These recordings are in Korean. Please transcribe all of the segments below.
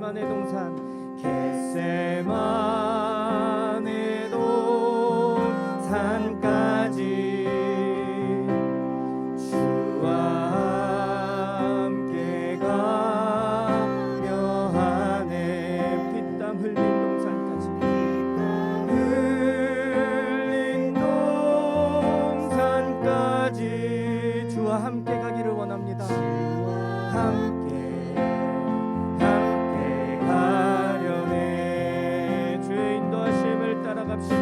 겟세마네 동산 겟세마네 동산까지 함께 가기를 원합니다. 함께 가려네. 주의 인도하심을 따라갑시다.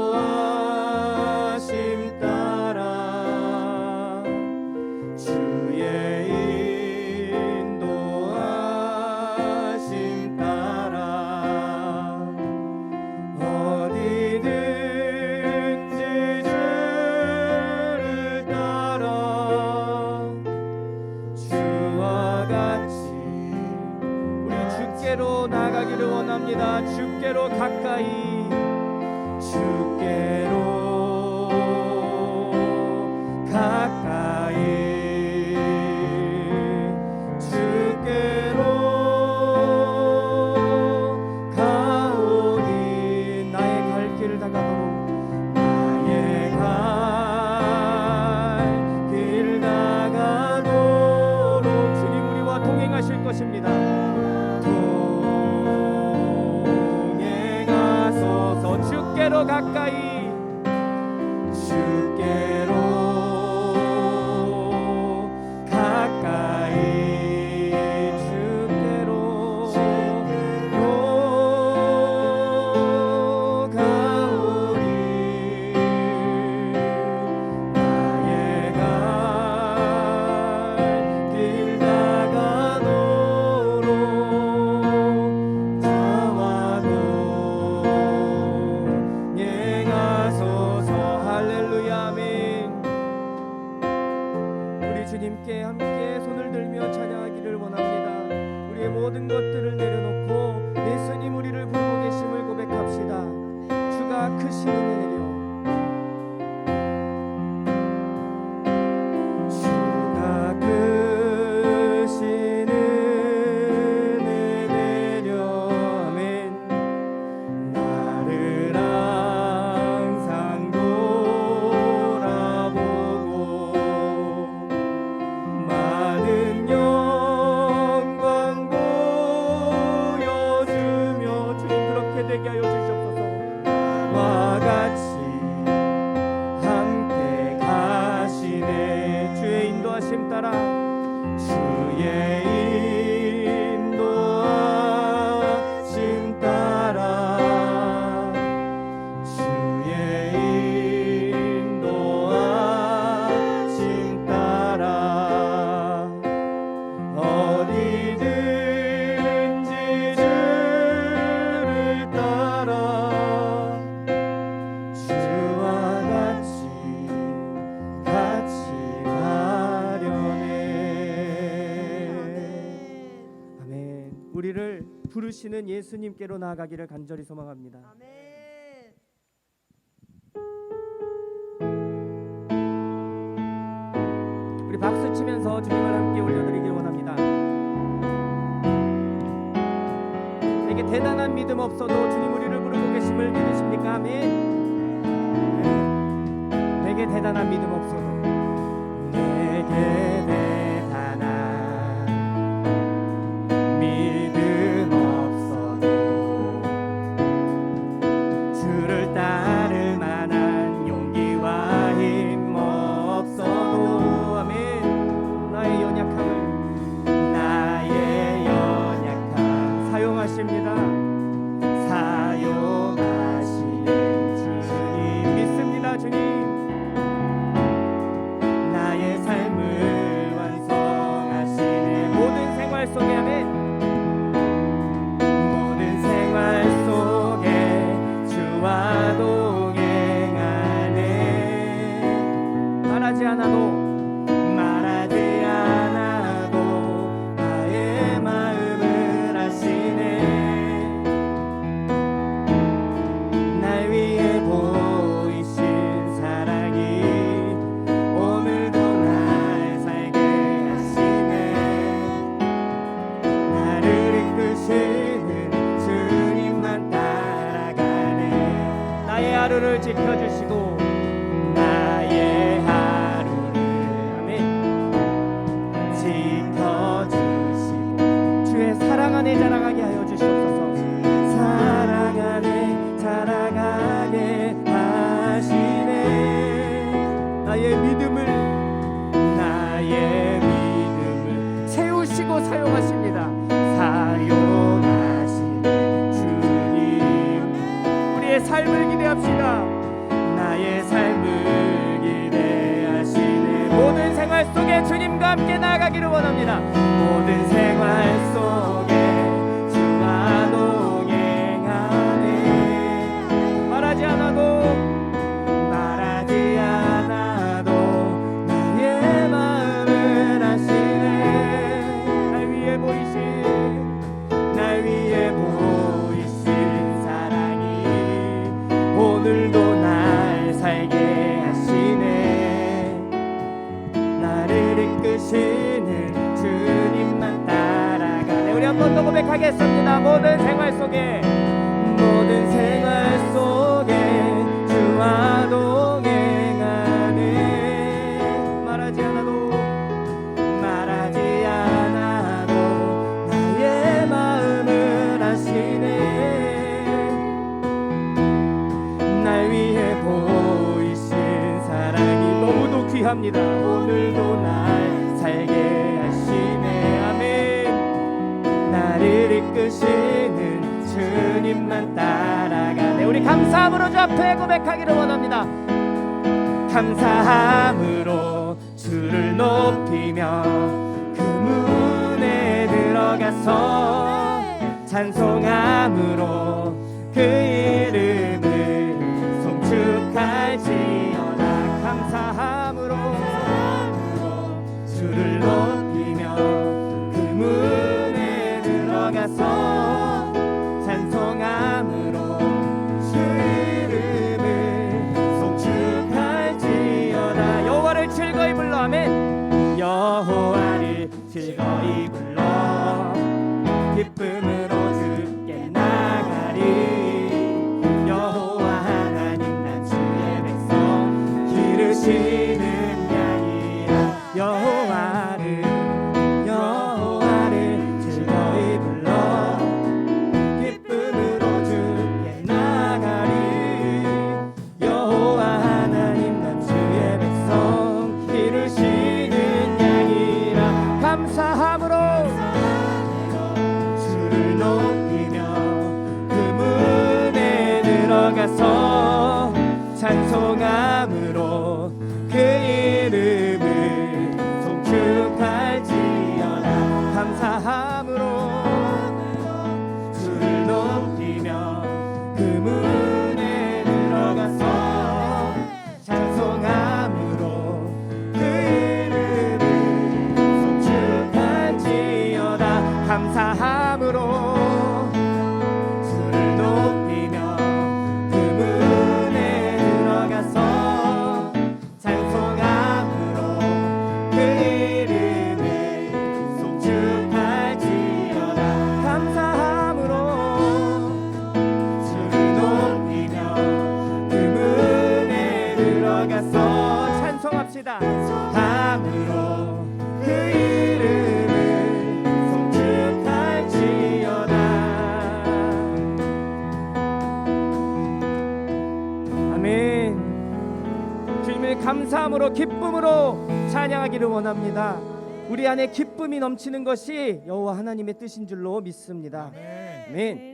인도하심 따라 주의 인도하심 따라 어디든 주께로 나가기를 원합니다. 주께로 가까이 주께로 가까이 주께로 가오니 나의 갈 길을 다가도록 나의 갈 길 다가도록 주님 우리와 동행하실 것입니다. 주께로 가까이 주께로 가까이 주께로 가오니 나의 갈 길 다가도록 주님께 함께 손을 들며 찬양하기를 원합니다. 우리의 모든 것들을 내려놓고 예수님 우리를 부르고 계심을 고백합시다. 주가 크신 은혜 내려 주가 크신 은혜 내려 아멘. 나를 항상 돌아보고 많은 영광 보여주며 주님 그렇게 되게 하여 주시옵소서. 와 같이 함께 가시네. 주의 인도하심 따라 주의 인도하심 따라 주의 인도하심 따라 어디든지 주를 따라 주와 같이 가려네. 아멘. 우리를 부르시는 예수님께로 나아가기를 간절히 소망합니다. 아멘. 우리 박수 치면서 주님을 함께 올려드리길 원합니다. 내게 대단한 믿음 없어도 주님 우리를 부르고 계심을 믿으십니까? 아멘. 내게 대단한 믿음 없어도 내게 대단한 믿음 없어도 주를 따를 만한 용기와 힘 없어도 아멘. 나의 연약함 사용하십니다. 사용하시는 주님 믿습니다. 주님 나의 삶을 완성하시네. 모든 생활 속에 아멘. 모든 생활 속에 주와 동행하네. 말하지 않아도 나의 마음을 아시네. 날 위해 보이신 사랑이 오늘도 날 살게 하시네. 나의 하루를 지켜주시고 나의 하루를 아멘 지켜주시고 주의 사랑 안에 자라가게 하여 주시옵소서. 사랑 안에 자라가게 하시네. 나의 믿음을 세우시고 사용하십니다. 사용하시네 주님. 우리의 삶을 기대합시다. 나의 삶을 기대하시네. 모든 생활 속에 주님과 함께 나아가기를 원합니다. 모든 생활 속에 주와 동행하네. 말하지 않아도 나의 마음을 아시네. 날 위에 보이신 사랑이 오늘도 날 살게 하시네. 나를 이끄시는 주님만 따라가네. 우리 한 번 더 고백하겠습니다. 모든 생활 속에 주와 동행하네. 말하지 않아도 나의 마음을 아시네. 날 위해 보이신 사랑이 너무도 귀합니다. 오늘도 날 살게 하시네. 아멘. 나를 이끄시는 주님만 따라가네. 우리 감사함으로 주 앞에 고백하기를 원합니다. 감사함으로 주를 높이며 그 문에 들어가서 찬송함으로 그 이름을 송축할지어다. 감사함으로 주를 높이며 그 문에 들어가서 찬송함으로 주 이름을 송축할지어다. 여호와를 즐거이 불러. 아멘. 여호와를 즐거이 불러 기쁨으로 주께 나가리. 여호와 하나님 난 주의 백성 기르시는 양이라. 여호와를 즐거이 불러 기쁨으로 주께 나가리. 여호와 하나님 난 주의 백성 기르시는 양이라. 감사함으로 주를 높이며 그 문에 들어가서 찬송함으로 그 이름을 송축할지어다. 감사함으로 주를 높이며 그 문에 들어가서 찬송함으로 그 이름을 송축할지어다. 감사함으로 주를 높이며 그 문에 들어가서 찬송함으로 그 이름을 송축할지어다. 감사함으로 주를 높이며 그 문에 들어가서 찬송합시다. 감으로 그 이름을 송축할지어다. 아멘. 주님을 감사함으로 기쁨으로 찬양하기를 원합니다. 우리 안에 기쁨이 넘치는 것이 여호와 하나님의 뜻인 줄로 믿습니다. 아멘.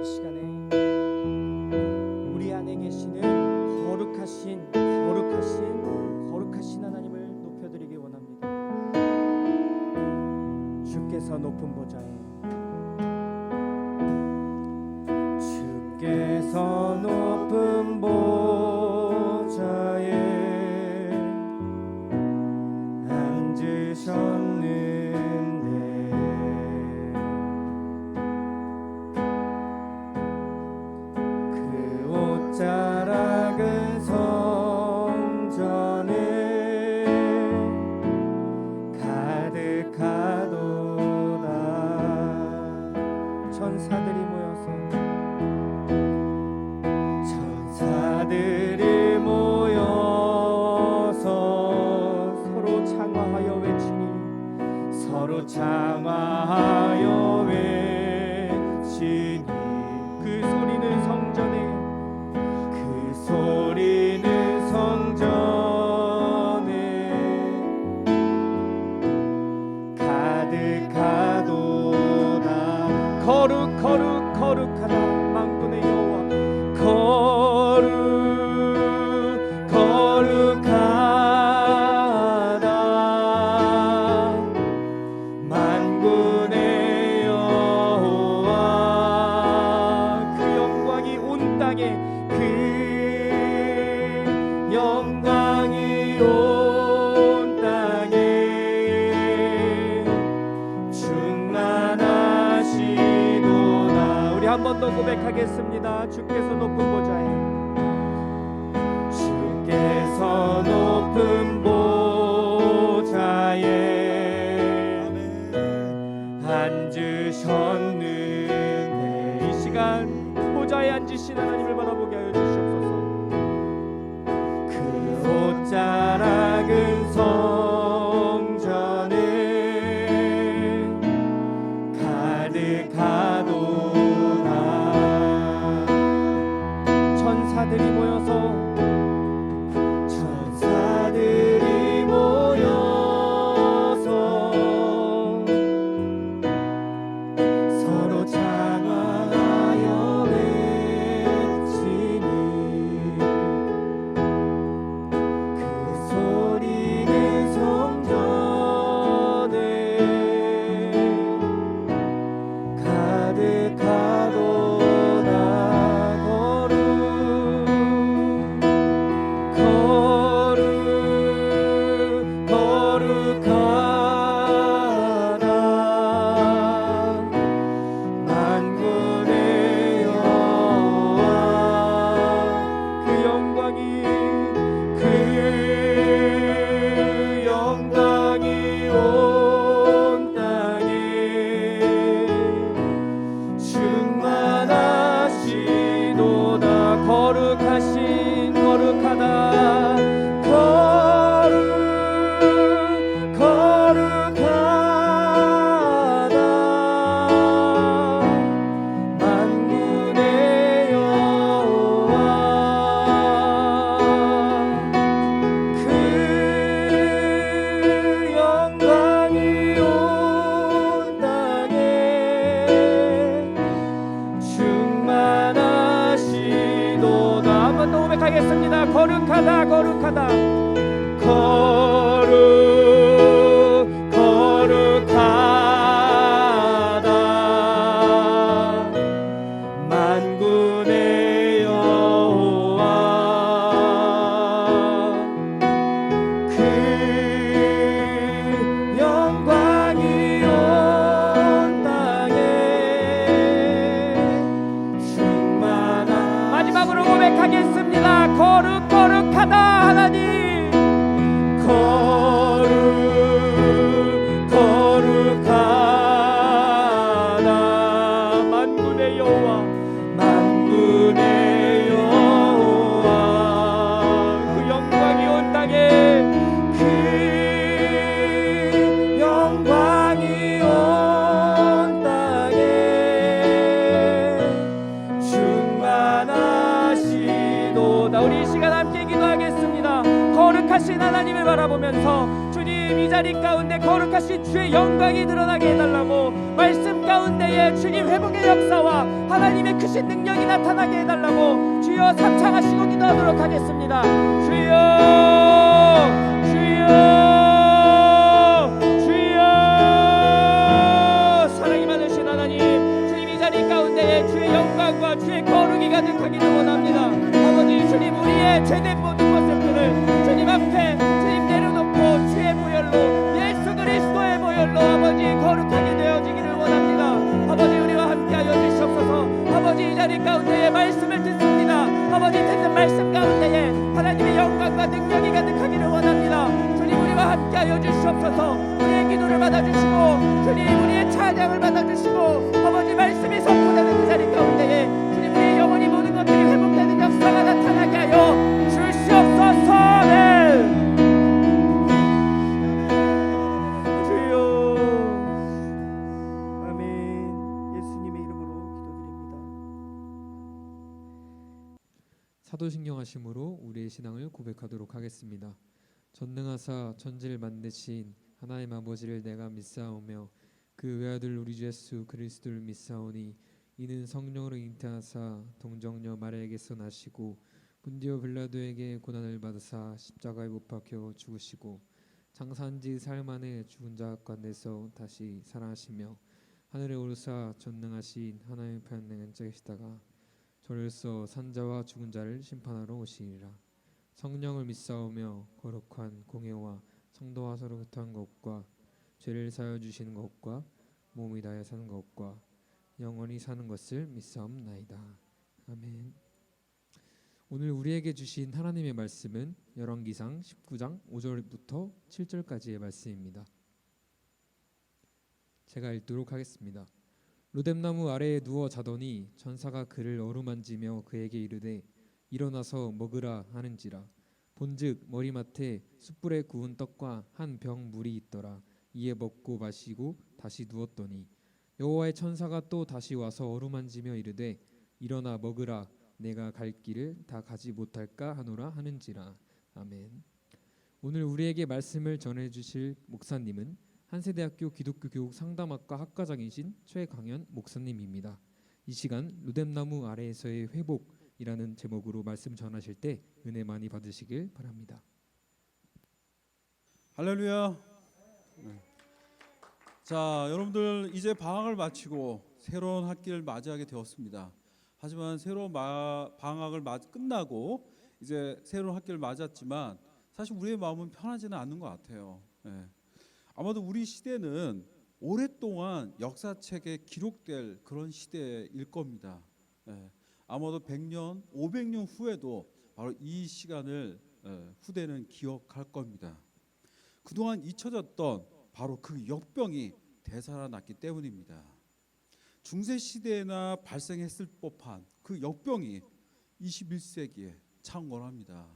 이 시간에 우리 안에 계시는 거룩하신 하나님을 높여드리기 원합니다. 천사들이 모여서 서로 장화하여 외치니 그 소리는 성전에 가득하도다. 거룩하다 만군의 여호와 거룩하다 만군의 여호와. 그 영광이 온 땅에 충만하시도다. 우리 한 번 더 고백하겠습니다. 주께서 높은 보좌에 앉으셨는데 이 시간 보좌에 앉으신 하나님을 바라보게 하여 주시옵소서. 그 옷자락은 성전에 가득하도다. 천사들이 모여서 서로 장화하여 외치니 그 소리는 성전에 가득하도다. 거룩하다 만군의 여호와. 그 영광이 온 땅에 충만하시도다. 거룩하다 만군의 여호와. 그 영광이 온 땅에 충만하시도다. 한 번 더 고백하겠습니다. 거룩하다 만군의 여호와. 그 영광이 온 땅에 충만하시도다. 마지막으로 고백하겠습니다. 거룩하다 하나님. 거룩하다 만군의 여호와. 그 영광이 온 땅에 충만하시도다. 우리 이 시간 함께 기도하겠습니다. 거룩하신 하나님을 바라보면서 주님 이 자리 가운데 거룩하신 주의 영광이 드러나게 해달라고, 말씀 가운데에 주님 회복의 역사와 하나님의 크신 능력이 나타나게 해달라고 주여 삼창하시고 기도하도록 하겠습니다. 주여 사랑이 많으신 하나님, 주님 이 자리 가운데에 주의 영광과 주의 거룩이 가득하기를 원합니다. 아버지 주님, 우리의 죄된 모든 것들을 주님 앞에 주님 내려놓고 주의 보혈로, 예수 그리스도의 보혈로 아버지 거룩하게 되어지기를 원합니다. 아버지 우리와 함께하여 주시옵소서. 아버지 이 자리 가운데에 말씀을 듣습니다. 아버지 듣는 말씀 가운데에 하나님의 영광과 능력이 가득하기를 원합니다. 주님 우리와 함께하여 주시옵소서. 우리의 기도를 받아주시고 주님 우리의 찬양 찬양을 받아주시고 아버지 말씀이 선포되는 그 자리 가운데에 주님 우리의 영혼이 모든 것들이 회복되는 역사가 나타나게 하여 주시옵소서. 주여 아멘. 예수님의 이름으로 기도드립니다. 사도신경하심으로 우리의 신앙을 고백하도록 하겠습니다. 전능하사 천지를 만드신 하나님 아버지를 내가 믿사오며 그 외아들 우리 주 예수 그리스도를 믿사오니 이는 성령으로 잉태하사 동정녀 마리아에게서 나시고 본디오 빌라도에게 고난을 받으사 십자가에 못 박혀 죽으시고 장사한지 사흘 만에 죽은 자 가운데서 다시 살아나시며 하늘에 오르사 전능하신 하나님의 편에 앉아 계시다가 저로서 산자와 죽은 자를 심판하러 오시리라. 성령을 믿사오며 거룩한 공회와 성도와 서로 교통한 것과 죄를 사하여 주시는 것과 몸이 다해 사는 것과 영원히 사는 것을 믿사옵나이다. 아멘. 오늘 우리에게 주신 하나님의 말씀은 열왕기상 19장 5절부터 7절까지의 말씀입니다. 제가 읽도록 하겠습니다. 로뎀나무 아래에 누워 자더니 천사가 그를 어루만지며 그에게 이르되 일어나서 먹으라 하는지라. 본즉 머리맡에 숯불에 구운 떡과 한 병 물이 있더라. 이에 먹고 마시고 다시 누웠더니 여호와의 천사가 또 다시 와서 어루만지며 이르되 일어나 먹으라. 내가 갈 길을 다 가지 못할까 하노라 하는지라. 아멘. 오늘 우리에게 말씀을 전해주실 목사님은 한세대학교 기독교 교육 상담학과 학과장이신 최강현 목사님입니다. 이 시간 로뎀나무 아래에서의 회복이라는 제목으로 말씀 전하실 때 은혜 많이 받으시길 바랍니다. 할렐루야. 자, 여러분들 이제 방학을 마치고 새로운 학기를 맞이하게 되었습니다. 하지만 새로운 방학을 끝나고 이제 새로운 학기를 맞았지만 사실 우리의 마음은 편하지는 않는 것 같아요. 아마도 우리 시대는 오랫동안 역사책에 기록될 그런 시대일 겁니다. 아마도 100년, 500년 후에도 바로 이 시간을 후대는 기억할 겁니다. 그동안 잊혀졌던 바로 그 역병이 되살아났기 때문입니다. 중세시대에나 발생했을 법한 그 역병이 21세기에 창궐합니다.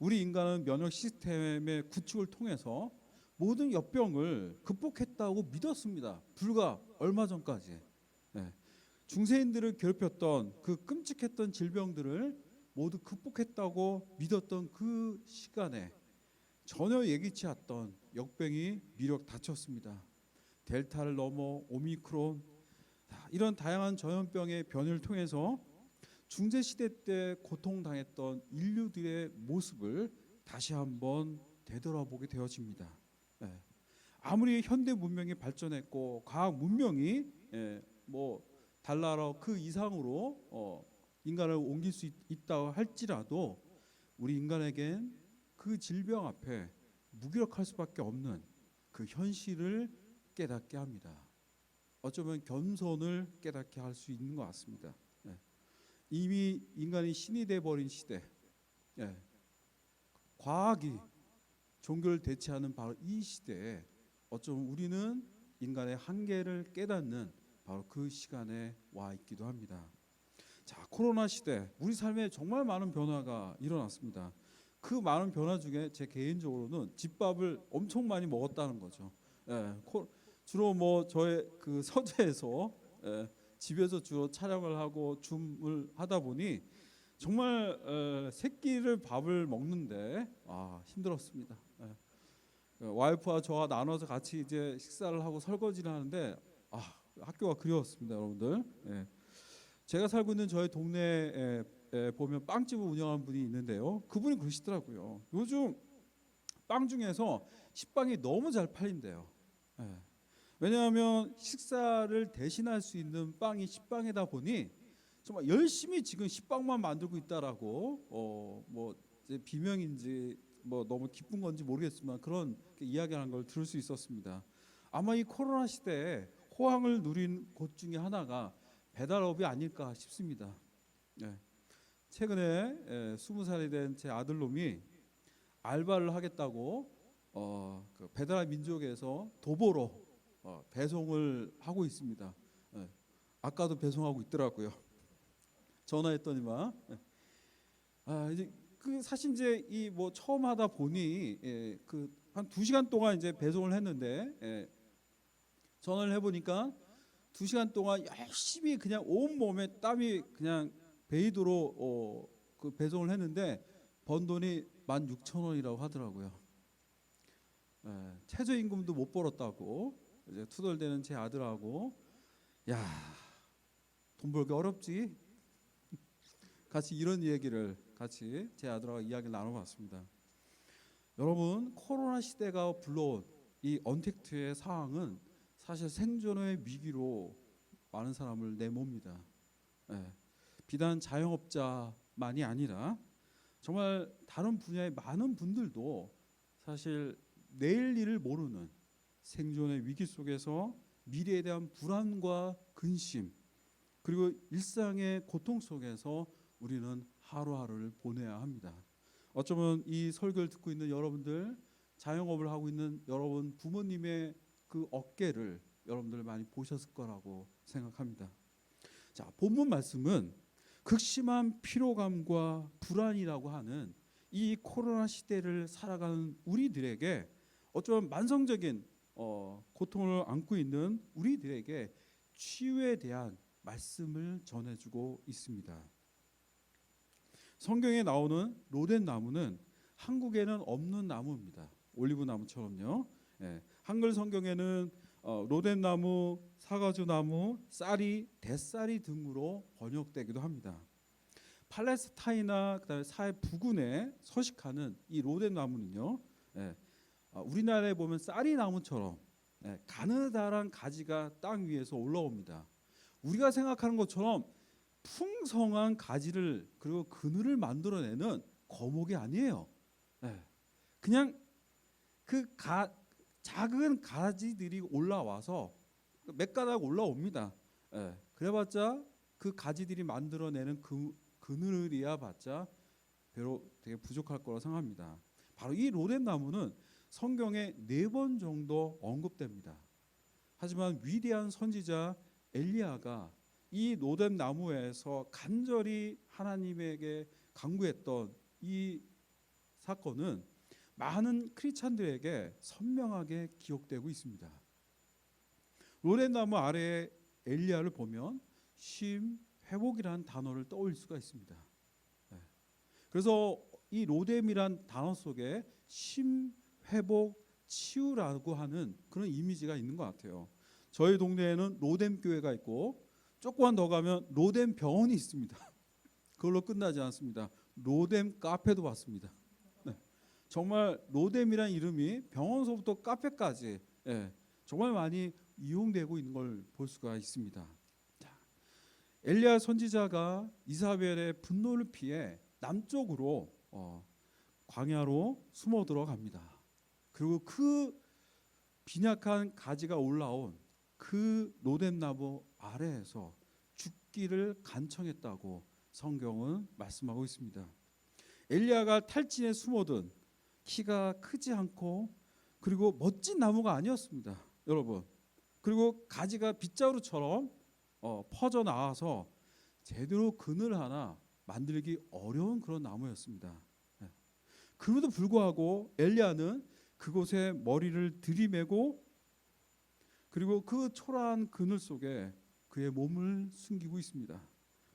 우리 인간은 면역 시스템의 구축을 통해서 모든 역병을 극복했다고 믿었습니다. 불과 얼마 전까지. 중세인들을 괴롭혔던 그 끔찍했던 질병들을 모두 극복했다고 믿었던 그 시간에 전혀 예기치 않았던 역병이 미력 닥쳤습니다. 델타를 넘어 오미크론, 이런 다양한 전염병의 변이를 통해서 중세시대 때 고통당했던 인류들의 모습을 다시 한번 되돌아보게 되어집니다. 아무리 현대 문명이 발전했고 과학 문명이 달나라 그 이상으로 인간을 옮길 수 있다고 할지라도 우리 인간에겐 그 질병 앞에 무기력할 수밖에 없는 그 현실을 깨닫게 합니다. 어쩌면 겸손을 깨닫게 할 수 있는 것 같습니다. 이미 인간이 신이 돼버린 시대, 과학이 종교를 대체하는 바로 이 시대에 어쩌면 우리는 인간의 한계를 깨닫는 바로 그 시간에 와 있기도 합니다. 자, 코로나 시대 우리 삶에 정말 많은 변화가 일어났습니다. 그 많은 변화 중에 제 개인적으로는 집밥을 엄청 많이 먹었다는 거죠. 주로 저의 그 서재에서 집에서 주로 촬영을 하고 줌을 하다 보니 정말 세 끼를 밥을 먹는데 힘들었습니다. 와이프와 저와 나눠서 같이 이제 식사를 하고 설거지를 하는데 학교가 그리웠습니다, 여러분들. 제가 살고 있는 저희 동네에 보면 빵집을 운영하는 분이 있는데요. 그분이 그러시더라고요. 요즘 빵 중에서 식빵이 너무 잘 팔린대요. 왜냐하면 식사를 대신할 수 있는 빵이 식빵이다 보니 정말 열심히 지금 식빵만 만들고 있다라고 이제 비명인지 너무 기쁜 건지 모르겠지만 그런 이야기하는 걸 들을 수 있었습니다. 아마 이 코로나 시대에 호황을 누린 곳 중에 하나가 배달업이 아닐까 싶습니다. 최근에 20살이 된 제 아들놈이 알바를 하겠다고 그 배달의 민족에서 도보로 배송을 하고 있습니다. 예. 아까도 배송하고 있더라고요. 전화했더니만. 이제 그 사실 이제 이 뭐 처음 하다 보니 그 한 2시간 동안 이제 배송을 했는데 전화를 해보니까 2시간 동안 열심히 그냥 온 몸에 땀이 그냥 베이도록 그 배송을 했는데 번 돈이 16,000원이라고 하더라고요. 최저임금도 못 벌었다고 이제 투덜대는 제 아들하고 야, 돈 벌기 어렵지. 같이 이런 얘기를 같이 제 아들하고 이야기를 나눠봤습니다. 여러분, 코로나 시대가 불러온 이 언택트의 상황은 사실 생존의 위기로 많은 사람을 내몹니다. 비단 자영업자만이 아니라 정말 다른 분야의 많은 분들도 사실 내일 일을 모르는 생존의 위기 속에서 미래에 대한 불안과 근심 그리고 일상의 고통 속에서 우리는 하루하루를 보내야 합니다. 어쩌면 이 설교를 듣고 있는 여러분들, 자영업을 하고 있는 여러분 부모님의 그 어깨를 여러분들 많이 보셨을 거라고 생각합니다. 자, 본문 말씀은 극심한 피로감과 불안이라고 하는 이 코로나 시대를 살아가는 우리들에게 어쩌면 만성적인 고통을 안고 있는 우리들에게 치유에 대한 말씀을 전해주고 있습니다. 성경에 나오는 로덴 나무는 한국에는 없는 나무입니다. 올리브 나무처럼요. 한글 성경에는 로덴 나무, 사과주 나무, 쌀이, 대쌀이 등으로 번역되기도 합니다. 팔레스타인이나 그다음에 사해 부근에 서식하는 이 로덴 나무는요, 우리나라에 보면 쌀이 나무처럼 가느다란 가지가 땅 위에서 올라옵니다. 우리가 생각하는 것처럼 풍성한 가지를 그리고 그늘을 만들어내는 거목이 아니에요. 그냥 그 작은 가지들이 올라와서 몇 가닥 올라옵니다. 그래봤자 그 가지들이 만들어내는 그늘이야 봤자 별로 되게 부족할 거라고 생각합니다. 바로 이 로뎀 나무는 성경에 4번 정도 언급됩니다. 하지만 위대한 선지자 엘리야가 이 로뎀 나무에서 간절히 하나님에게 간구했던 이 사건은 많은 크리스찬들에게 선명하게 기억되고 있습니다. 로뎀 나무 아래에 엘리야를 보면 쉼, 회복이라는 단어를 떠올릴 수가 있습니다. 그래서 이 로뎀이란 단어 속에 쉼, 회복, 치유라고 하는 그런 이미지가 있는 것 같아요. 저희 동네에는 로뎀 교회가 있고 조금만 더 가면 로뎀 병원이 있습니다. 그걸로 끝나지 않습니다. 로뎀 카페도 봤습니다. 정말 로뎀이라는 이름이 병원서부터 카페까지 정말 많이 이용되고 있는 걸 볼 수가 있습니다. 엘리야 선지자가 이사벨의 분노를 피해 남쪽으로 광야로 숨어 들어갑니다. 그리고 그 빈약한 가지가 올라온 그 로뎀 나무 아래에서 죽기를 간청했다고 성경은 말씀하고 있습니다. 엘리야가 탈진에 숨어든 키가 크지 않고 그리고 멋진 나무가 아니었습니다, 여러분. 그리고 가지가 빗자루처럼 퍼져 나와서 제대로 그늘 하나 만들기 어려운 그런 나무였습니다. 그럼에도 불구하고 엘리야는 그곳에 머리를 들이매고 그리고 그 초라한 그늘 속에 그의 몸을 숨기고 있습니다.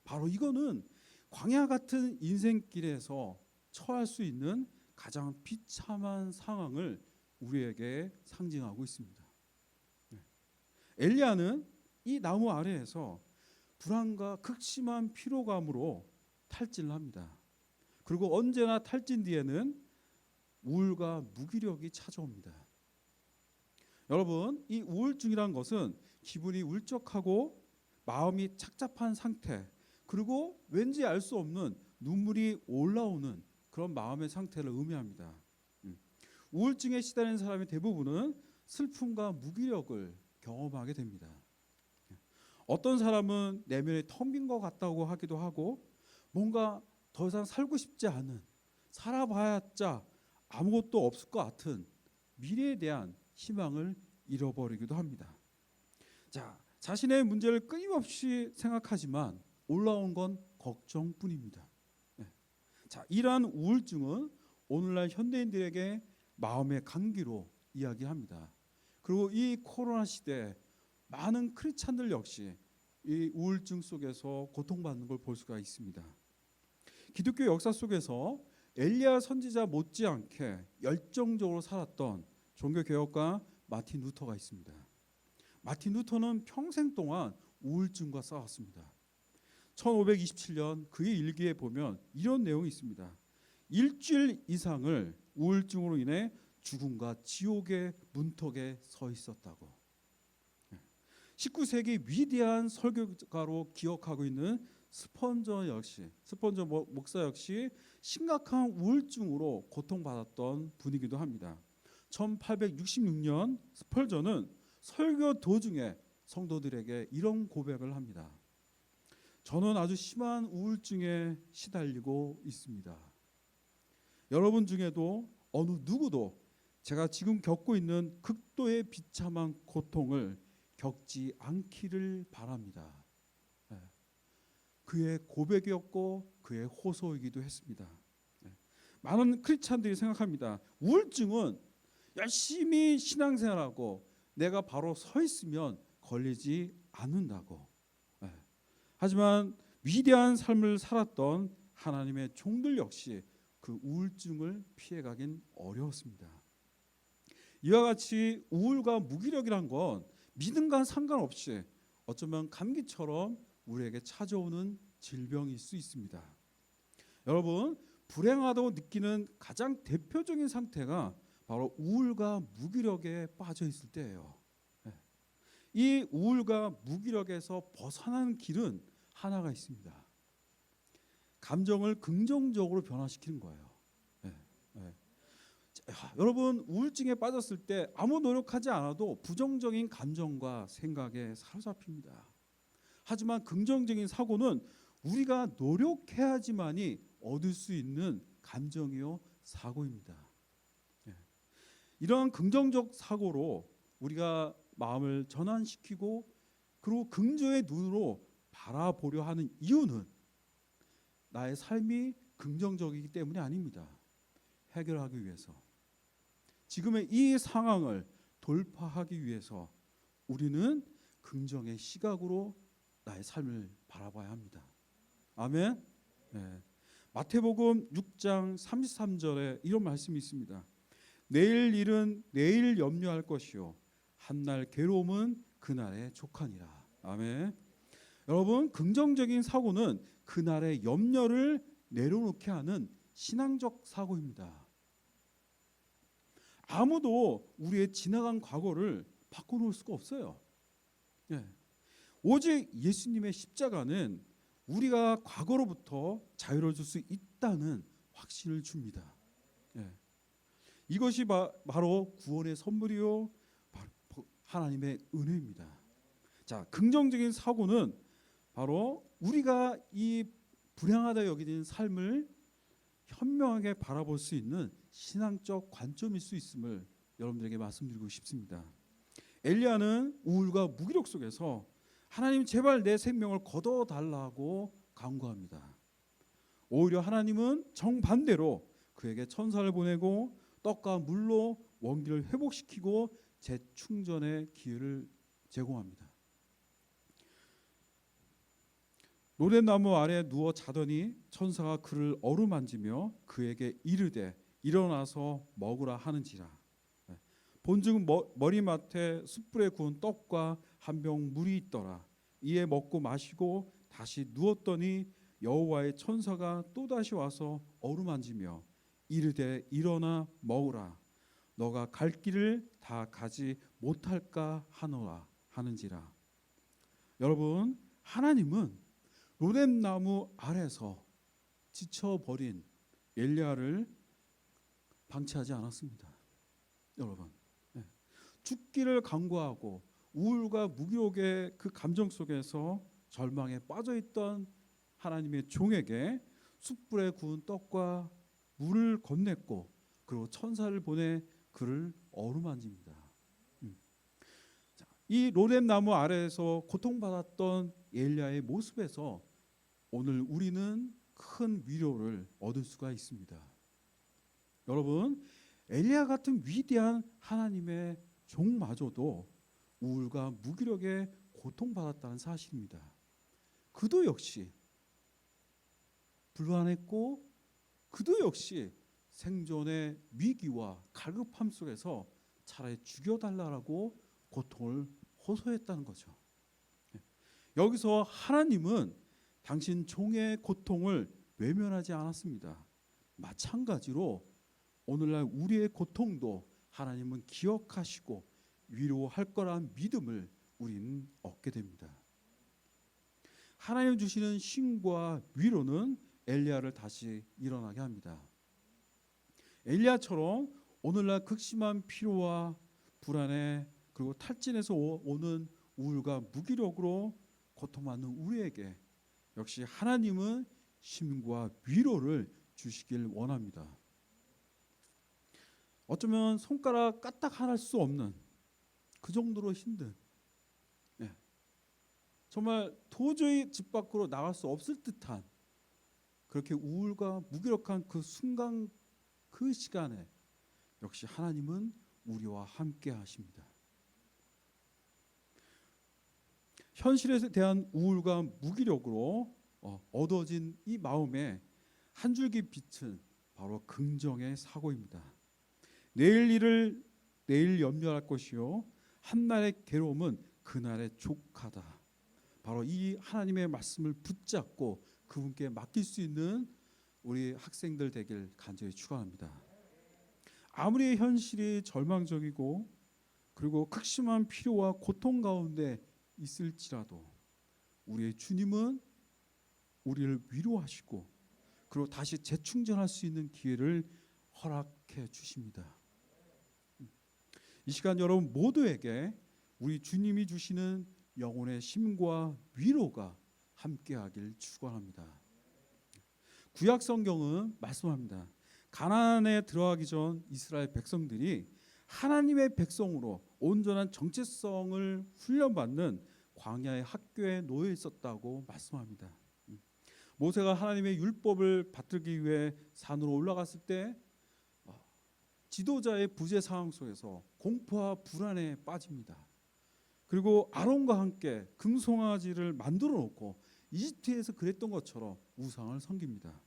바로 이거는 광야 같은 인생길에서 처할 수 있는 가장 비참한 상황을 우리에게 상징하고 있습니다. 엘리야는 이 나무 아래에서 불안과 극심한 피로감으로 탈진을 합니다. 그리고 언제나 탈진 뒤에는 우울과 무기력이 찾아옵니다. 여러분, 이 우울증이란 것은 기분이 울적하고 마음이 착잡한 상태, 그리고 왠지 알 수 없는 눈물이 올라오는 그런 마음의 상태를 의미합니다. 우울증에 시달리는 사람의 대부분은 슬픔과 무기력을 경험하게 됩니다. 어떤 사람은 내면이 텅 빈 것 같다고 하기도 하고 뭔가 더 이상 살고 싶지 않은, 살아봐야자 아무것도 없을 것 같은 미래에 대한 희망을 잃어버리기도 합니다. 자, 자신의 문제를 끊임없이 생각하지만 올라온 건 걱정뿐입니다. 네. 자, 이러한 우울증은 오늘날 현대인들에게 마음의 감기로 이야기합니다. 그리고 이 코로나 시대 많은 크리스찬들 역시 이 우울증 속에서 고통받는 걸 볼 수가 있습니다. 기독교 역사 속에서 엘리야 선지자 못지않게 열정적으로 살았던 종교개혁가 마틴 루터가 있습니다. 마틴 루터는 평생 동안 우울증과 싸웠습니다. 1527년 그의 일기에 보면 이런 내용이 있습니다. 일주일 이상을 우울증으로 인해 죽음과 지옥의 문턱에 서 있었다고. 19세기 위대한 설교가로 기억하고 있는 스펀저 목사 역시 심각한 우울증으로 고통받았던 분이기도 합니다. 1866년 스펄전은 설교 도중에 성도들에게 이런 고백을 합니다. 저는 아주 심한 우울증에 시달리고 있습니다. 여러분 중에도 어느 누구도 제가 지금 겪고 있는 극도의 비참한 고통을 겪지 않기를 바랍니다. 그의 고백이었고 그의 호소이기도 했습니다. 많은 크리스찬들이 생각합니다. 우울증은 열심히 신앙생활하고 내가 바로 서 있으면 걸리지 않는다고. 하지만 위대한 삶을 살았던 하나님의 종들 역시 그 우울증을 피해가긴 어려웠습니다. 이와 같이 우울과 무기력이란 건 믿음과 상관없이 어쩌면 감기처럼 우리에게 찾아오는 질병일 수 있습니다. 여러분, 불행하다고 느끼는 가장 대표적인 상태가 바로 우울과 무기력에 빠져 있을 때예요. 이 우울과 무기력에서 벗어나는 길은 하나가 있습니다. 감정을 긍정적으로 변화시키는 거예요. 여러분, 우울증에 빠졌을 때 아무 노력하지 않아도 부정적인 감정과 생각에 사로잡힙니다. 하지만 긍정적인 사고는 우리가 노력해야지만이 얻을 수 있는 감정이요 사고입니다. 이러한 긍정적 사고로 우리가 마음을 전환시키고 그리고 긍정의 눈으로 바라보려 하는 이유는 나의 삶이 긍정적이기 때문이 아닙니다. 해결하기 위해서, 지금의 이 상황을 돌파하기 위해서 우리는 긍정의 시각으로 나의 삶을 바라봐야 합니다. 아멘. 마태복음 6장 33절에 이런 말씀이 있습니다. 내일 일은 내일 염려할 것이요 한날 괴로움은 그날에 족하니라. 아멘. 여러분, 긍정적인 사고는 그날의 염려를 내려놓게 하는 신앙적 사고입니다. 아무도 우리의 지나간 과거를 바꿔놓을 수가 없어요. 오직 예수님의 십자가는 우리가 과거로부터 자유로워질 수 있다는 확신을 줍니다. 이것이 바로 구원의 선물이요 하나님의 은혜입니다. 자, 긍정적인 사고는 바로 우리가 이 불행하다 여기는 삶을 현명하게 바라볼 수 있는 신앙적 관점일 수 있음을 여러분들에게 말씀드리고 싶습니다. 엘리야는 우울과 무기력 속에서 하나님 제발 내 생명을 거둬달라고 간구합니다. 오히려 하나님은 정반대로 그에게 천사를 보내고 떡과 물로 원기를 회복시키고 재충전의 기회를 제공합니다. 노랫나무 아래 누워 자더니 천사가 그를 어루만지며 그에게 이르되 일어나서 먹으라 하는지라. 본즉 머리맡에 숯불에 구운 떡과 한 병 물이 있더라. 이에 먹고 마시고 다시 누웠더니 여호와의 천사가 또다시 와서 어루만지며 이르되 일어나 먹으라. 너가 갈 길을 다 가지 못할까 하노라 하는지라. 여러분, 하나님은 로뎀나무 아래서 지쳐버린 엘리야를 방치하지 않았습니다. 여러분, 죽기를 간구하고 우울과 무기력의 그 감정 속에서 절망에 빠져있던 하나님의 종에게 숯불에 구운 떡과 물을 건넸고 그리고 천사를 보내 그를 어루만집니다. 이 로뎀 나무 아래에서 고통받았던 엘리야의 모습에서 오늘 우리는 큰 위로를 얻을 수가 있습니다. 여러분, 엘리야 같은 위대한 하나님의 종마저도 우울과 무기력에 고통받았다는 사실입니다. 그도 역시 불안했고 그도 역시 생존의 위기와 갈급함 속에서 차라리 죽여달라고 고통을 호소했다는 거죠. 여기서 하나님은 당신 종의 고통을 외면하지 않았습니다. 마찬가지로 오늘날 우리의 고통도 하나님은 기억하시고 위로할 거란 믿음을 우리는 얻게 됩니다. 하나님 주시는 쉼과 위로는 엘리야를 다시 일어나게 합니다. 엘리야처럼 오늘날 극심한 피로와 불안에 그리고 탈진에서 오는 우울과 무기력으로 고통받는 우리에게 역시 하나님은 쉼과 위로를 주시길 원합니다. 어쩌면 손가락 까딱 하나 할 수 없는 그 정도로 힘든, 정말 도저히 집 밖으로 나갈 수 없을 듯한 그렇게 우울과 무기력한 그 순간, 그 시간에 역시 하나님은 우리와 함께 하십니다. 현실에 대한 우울과 무기력으로 얻어진 이 마음에 한 줄기 빛은 바로 긍정의 사고입니다. 내일 일을 내일 염려할 것이요 한날의 괴로움은 그날의 족하다. 바로 이 하나님의 말씀을 붙잡고 그분께 맡길 수 있는 우리 학생들 되길 간절히 축원합니다. 아무리 현실이 절망적이고 그리고 극심한 피로와 고통 가운데 있을지라도 우리의 주님은 우리를 위로하시고 그리고 다시 재충전할 수 있는 기회를 허락해 주십니다. 이 시간 여러분 모두에게 우리 주님이 주시는 영혼의 쉼과 위로가 함께하길 축원합니다. 구약 성경은 말씀합니다. 가나안에 들어가기 전 이스라엘 백성들이 하나님의 백성으로 온전한 정체성을 훈련받는 광야의 학교에 놓여 있었다고 말씀합니다. 모세가 하나님의 율법을 받들기 위해 산으로 올라갔을 때 지도자의 부재 상황 속에서 공포와 불안에 빠집니다. 그리고 아론과 함께 금송아지를 만들어 놓고 이집트에서 그랬던 것처럼 우상을 섬깁니다.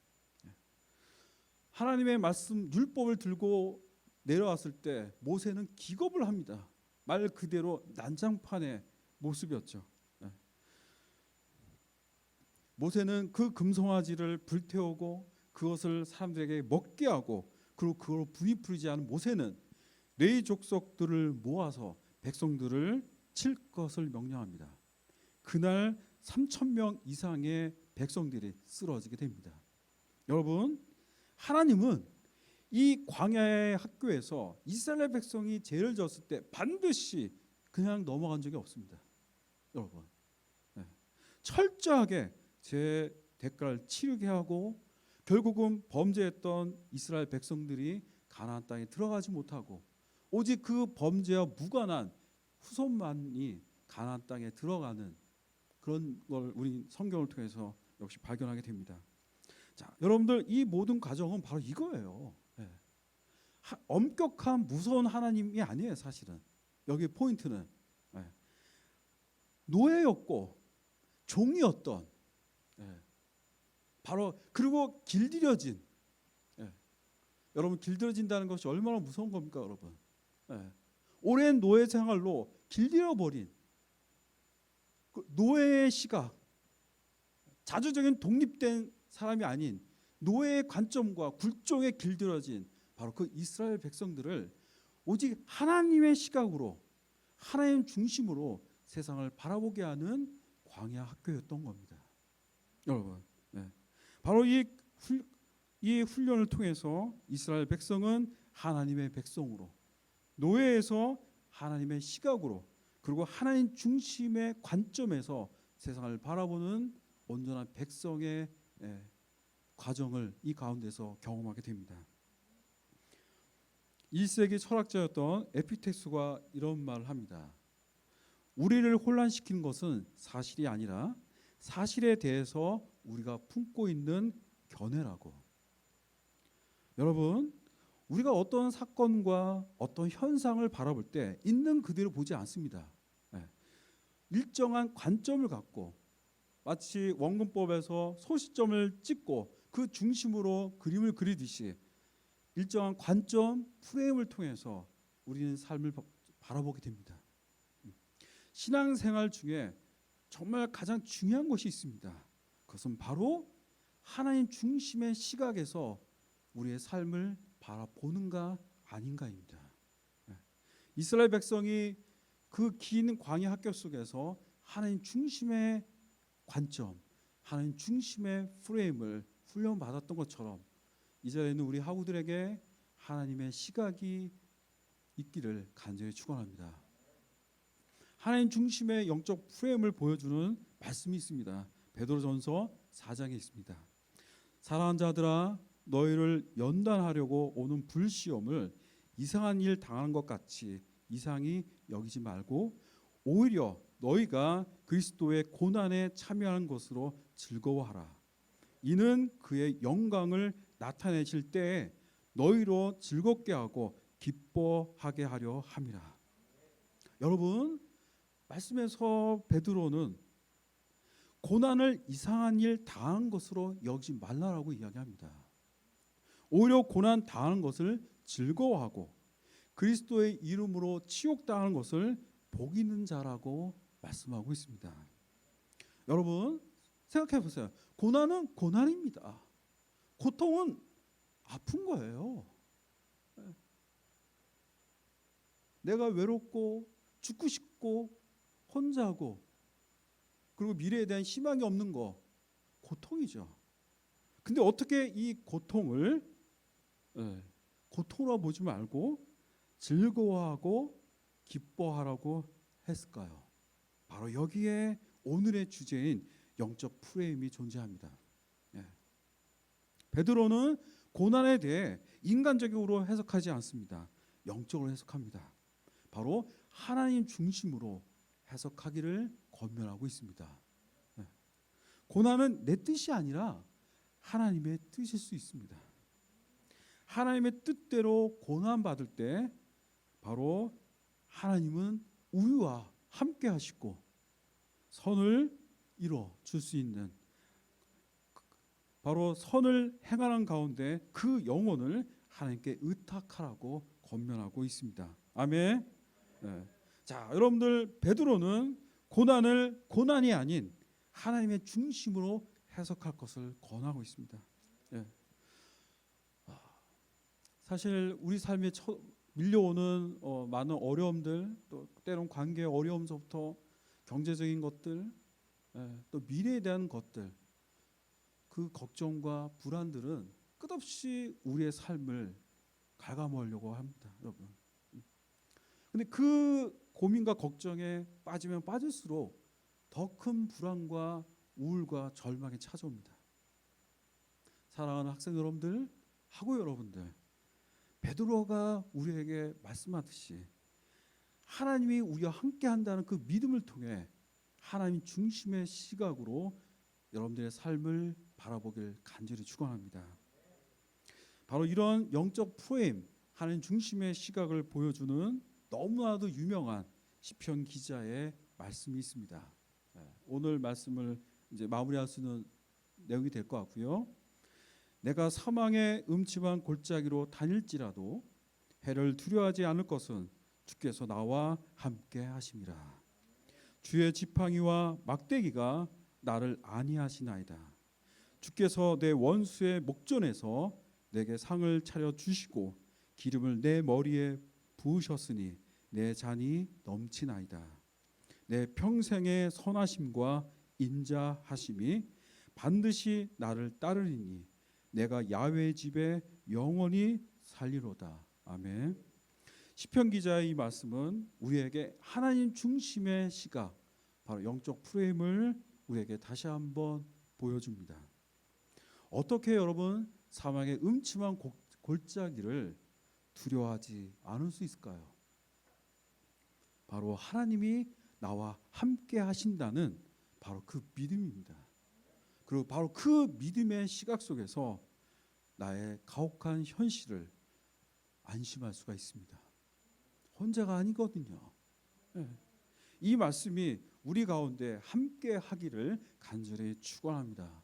하나님의 말씀 율법을 들고 내려왔을 때 모세는 기겁을 합니다. 말 그대로 난장판의 모습이었죠. 모세는 그 금송아지를 불태우고 그것을 사람들에게 먹게 하고 그리고 그걸 분이 풀리지 않은 모세는 레위 족속들을 모아서 백성들을 칠 것을 명령합니다. 그날 3,000명 이상의 백성들이 쓰러지게 됩니다. 여러분, 하나님은 이 광야의 학교에서 이스라엘 백성이 죄를 졌을 때 반드시 그냥 넘어간 적이 없습니다. 여러분, 철저하게 제 대가를 치르게 하고 결국은 범죄했던 이스라엘 백성들이 가나안 땅에 들어가지 못하고 오직 그 범죄와 무관한 후손만이 가나안 땅에 들어가는 그런 걸 우리 성경을 통해서 역시 발견하게 됩니다. 자, 여러분들 이 모든 과정은 바로 이거예요. 엄격한 무서운 하나님이 아니에요. 사실은 여기 포인트는 노예였고 종이었던 바로 그리고 길들여진 여러분 길들여진다는 것이 얼마나 무서운 겁니까 여러분. 오랜 노예 생활로 길들여버린 노예의 시각, 자주적인 독립된 사람이 아닌 노예의 관점과 굴종에 길들여진 바로 그 이스라엘 백성들을 오직 하나님의 시각으로 하나님 중심으로 세상을 바라보게 하는 광야 학교였던 겁니다. 여러분, 바로 이 훈련을 통해서 이스라엘 백성은 하나님의 백성으로 노예에서 하나님의 시각으로 그리고 하나님 중심의 관점에서 세상을 바라보는 온전한 백성의 과정을 이 가운데서 경험하게 됩니다. 1세기 철학자였던 에피텍스가 이런 말을 합니다. 우리를 혼란시키는 것은 사실이 아니라 사실에 대해서 우리가 품고 있는 견해라고. 여러분, 우리가 어떤 사건과 어떤 현상을 바라볼 때 있는 그대로 보지 않습니다. 일정한 관점을 갖고 마치 원근법에서 소시점을 찍고 그 중심으로 그림을 그리듯이 일정한 관점, 프레임을 통해서 우리는 삶을 바라보게 됩니다. 신앙생활 중에 정말 가장 중요한 것이 있습니다. 그것은 바로 하나님 중심의 시각에서 우리의 삶을 바라보는가 아닌가입니다. 이스라엘 백성이 그 긴 광야 학교 속에서 하나님 중심의 관점, 하나님 중심의 프레임을 훈련받았던 것처럼 이 자리에는 우리 학우들에게 하나님의 시각이 있기를 간절히 축원합니다. 하나님 중심의 영적 프레임을 보여주는 말씀이 있습니다. 베드로전서 4장에 있습니다. 사랑하는 자들아, 너희를 연단하려고 오는 불시험을 이상한 일 당하는 것 같이 이상히 여기지 말고 오히려 너희가 그리스도의 고난에 참여하는 것으로 즐거워하라. 이는 그의 영광을 나타내실 때에 너희로 즐겁게 하고 기뻐하게 하려 함이라. 여러분, 말씀에서 베드로는 고난을 이상한 일 당한 것으로 여기지 말라라고 이야기합니다. 오히려 고난 당하는 것을 즐거워하고 그리스도의 이름으로 치욕당하는 것을 복 있는 자라고 말씀하고 있습니다. 여러분, 생각해 보세요. 고난은 고난입니다. 고통은 아픈 거예요. 내가 외롭고 죽고 싶고 혼자고 그리고 미래에 대한 희망이 없는 거 고통이죠. 근데 어떻게 이 고통을 고통으로 보지 말고 즐거워하고 기뻐하라고 했을까요? 바로 여기에 오늘의 주제인 영적 프레임이 존재합니다. 베드로는 고난에 대해 인간적으로 해석하지 않습니다. 영적으로 해석합니다. 바로 하나님 중심으로 해석하기를 권면하고 있습니다. 고난은 내 뜻이 아니라 하나님의 뜻일 수 있습니다. 하나님의 뜻대로 고난받을 때 바로 하나님은 우리와 함께 하시고 선을 이뤄 줄 수 있는, 바로 선을 행하는 가운데 그 영혼을 하나님께 의탁하라고 권면하고 있습니다. 아멘. 자, 여러분들, 베드로는 고난을 고난이 아닌 하나님의 중심으로 해석할 것을 권하고 있습니다. 사실 우리 삶에 밀려오는 많은 어려움들, 또 때론 관계의 어려움서부터 경제적인 것들, 또 미래에 대한 것들, 그 걱정과 불안들은 끝없이 우리의 삶을 갉아먹으려고 합니다, 여러분. 근데 그 고민과 걱정에 빠지면 빠질수록 더 큰 불안과 우울과 절망이 찾아옵니다. 사랑하는 학생 여러분들, 학우 여러분들, 베드로가 우리에게 말씀하듯이 하나님이 우리와 함께 한다는 그 믿음을 통해 하나님 중심의 시각으로 여러분들의 삶을 바라보길 간절히 축원합니다. 바로 이런 영적 프레임, 하나님 중심의 시각을 보여주는 너무나도 유명한 시편 기자의 말씀이 있습니다. 오늘 말씀을 이제 마무리할 수 있는 내용이 될 것 같고요. 내가 사망의 음침한 골짜기로 다닐지라도 해를 두려워하지 않을 것은 주께서 나와 함께 하심이라. 주의 지팡이와 막대기가 나를 안위하시나이다. 주께서 내 원수의 목전에서 내게 상을 차려 주시고 기름을 내 머리에 부으셨으니 내 잔이 넘치나이다. 내 평생의 선하심과 인자하심이 반드시 나를 따르리니 내가 야훼의 집에 영원히 살리로다. 아멘. 시편 기자의 이 말씀은 우리에게 하나님 중심의 시각, 바로 영적 프레임을 우리에게 다시 한번 보여줍니다. 어떻게 여러분 사망의 음침한 골짜기를 두려워하지 않을 수 있을까요? 바로 하나님이 나와 함께 하신다는 바로 그 믿음입니다. 그리고 바로 그 믿음의 시각 속에서 나의 가혹한 현실을 안심할 수가 있습니다. 혼자가 아니거든요. 이 말씀이 우리 가운데 함께 하기를 간절히 축원합니다.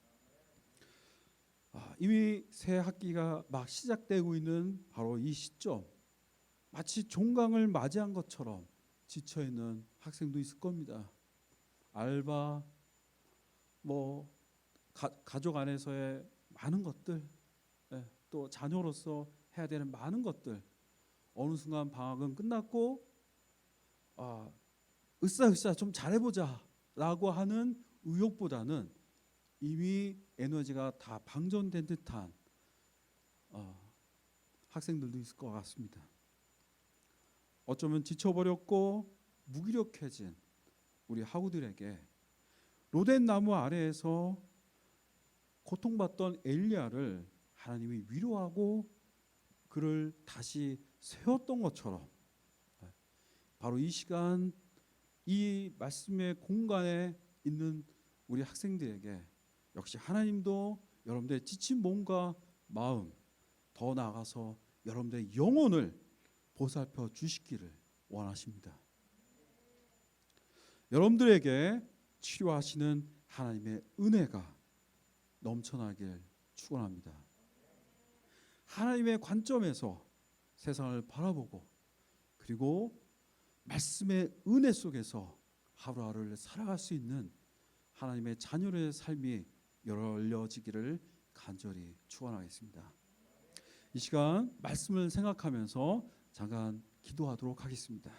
이미 새 학기가 막 시작되고 있는 바로 이 시점, 마치 종강을 맞이한 것처럼 지쳐 있는 학생도 있을 겁니다. 알바, 가족 안에서의 많은 것들, 또 자녀로서 해야 되는 많은 것들, 어느 순간 방학은 끝났고 으쌰으쌰 좀 잘해보자라고 하는 의욕보다는 이미 에너지가 다 방전된 듯한 학생들도 있을 것 같습니다. 어쩌면 지쳐버렸고 무기력해진 우리 학우들에게 로덴 나무 아래에서 고통받던 엘리야를 하나님이 위로하고 그를 다시 세웠던 것처럼 바로 이 시간 이 말씀의 공간에 있는 우리 학생들에게 역시 하나님도 여러분들의 지친 몸과 마음, 더 나아가서 여러분들의 영혼을 보살펴 주시기를 원하십니다. 여러분들에게 치료하시는 하나님의 은혜가 넘쳐나길 축원합니다. 하나님의 관점에서 세상을 바라보고 그리고 말씀의 은혜 속에서 하루하루를 살아갈 수 있는 하나님의 자녀의 삶이 열려지기를 간절히 축원하겠습니다. 이 시간 말씀을 생각하면서 잠깐 기도하도록 하겠습니다.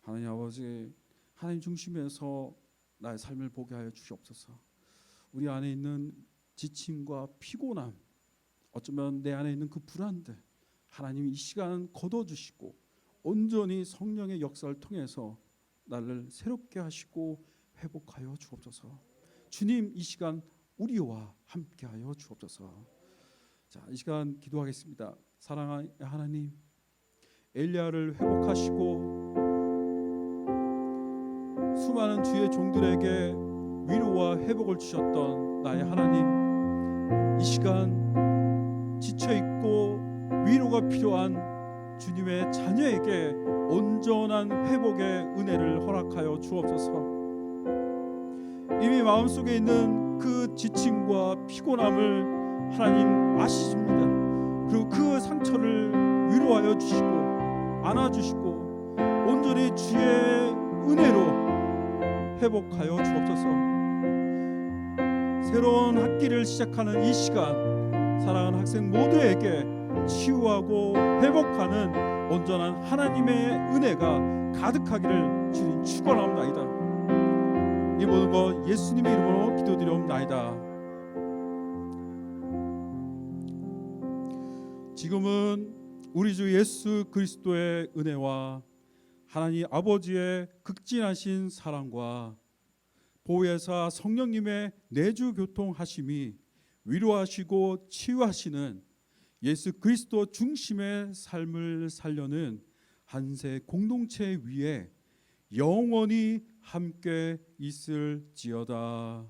하나님 아버지, 하나님 중심에서 나의 삶을 보게 하여 주시옵소서. 우리 안에 있는 지침과 피곤함, 어쩌면 내 안에 있는 그 불안들, 하나님이 이 시간 걷어주시고 온전히 성령의 역사를 통해서 나를 새롭게 하시고 회복하여 주옵소서. 주님, 이 시간 우리와 함께하여 주옵소서. 자, 이 시간 기도하겠습니다. 사랑하는 하나님, 엘리야를 회복하시고 수많은 주의 종들에게 위로와 회복을 주셨던 나의 하나님, 이 시간 지쳐있고 위로가 필요한 주님의 자녀에게 온전한 회복의 은혜를 허락하여 주옵소서. 이미 마음속에 있는 그 지침과 피곤함을 하나님 아시십니다. 그리고 그 상처를 위로하여 주시고 안아주시고 온전히 주의 은혜로 회복하여 주옵소서. 새로운 학기를 시작하는 이 시간, 사랑하는 학생 모두에게 치유하고 회복하는 온전한 하나님의 은혜가 가득하기를 주님 축원합니다. 이 모든 것 예수님의 이름으로 기도드리옵나이다. 지금은 우리 주 예수 그리스도의 은혜와 하나님 아버지의 극진하신 사랑과 보혜사 성령님의 내주 교통하심이 위로하시고 치유하시는 예수 그리스도 중심의 삶을 살려는 한세 공동체 위에 영원히 함께 있을지어다.